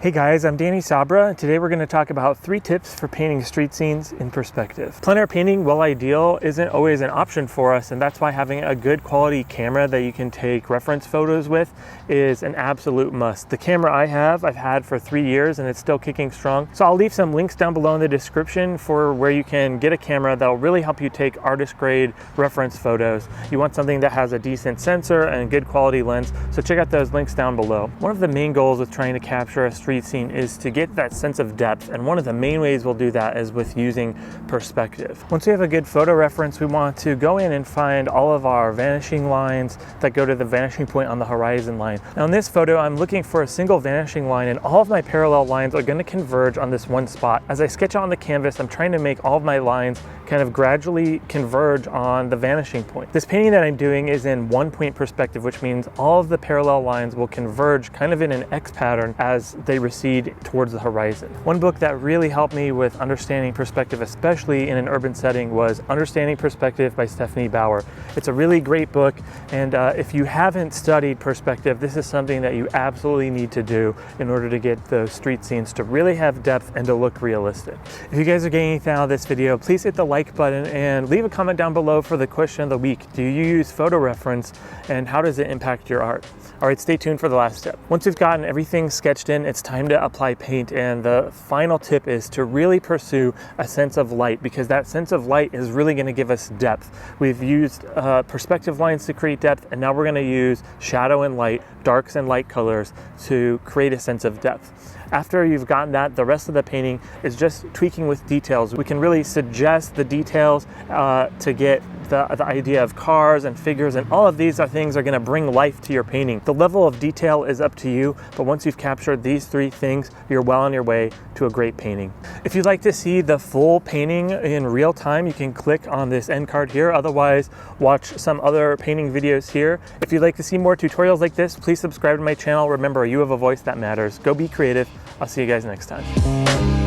Hey guys, I'm Danny Sabra, and today we're going to talk about 3 tips for painting street scenes in perspective. Plein air painting, while ideal, isn't always an option for us, and that's why having a good quality camera that you can take reference photos with is an absolute must. The camera I've had for 3 years and it's still kicking strong. So I'll leave some links down below in the description for where you can get a camera that will really help you take artist grade reference photos. You want something that has a decent sensor and good quality lens, so check out those links down below. One of the main goals with trying to capture a street scene is to get that sense of depth, and one of the main ways we'll do that is with using perspective. Once we have a good photo reference, we want to go in and find all of our vanishing lines that go to the vanishing point on the horizon line. Now in this photo, I'm looking for a single vanishing line, and all of my parallel lines are going to converge on this one spot. As I sketch on the canvas, I'm trying to make all of my lines kind of gradually converge on the vanishing point. This painting that I'm doing is in 1-point perspective, which means all of the parallel lines will converge kind of in an X pattern as they recede towards the horizon. One book that really helped me with understanding perspective, especially in an urban setting, was Understanding Perspective by Stephanie Bauer. It's a really great book, and if you haven't studied perspective, this is something that you absolutely need to do in order to get those street scenes to really have depth and to look realistic. If you guys are getting anything out of this video, please hit the like button and leave a comment down below for the question of the week. Do you use photo reference, and how does it impact your art? All right, stay tuned for the last step. Once we've gotten everything sketched in, it's time to apply paint, and the final tip is to really pursue a sense of light, because that sense of light is really going to give us depth. We've used perspective lines to create depth, and now we're going to use shadow and light, darks and light colors to create a sense of depth. After you've gotten that, the rest of the painting is just tweaking with details. We can really suggest the details to get the idea of cars and figures, and all of these things are going to bring life to your painting. The level of detail is up to you, but once you've captured these 3 things, you're well on your way to a great painting. If you'd like to see the full painting in real time, you can click on this end card here. Otherwise, watch some other painting videos here. If you'd like to see more tutorials like this, please subscribe to my channel. Remember, you have a voice that matters. Go be creative. I'll see you guys next time.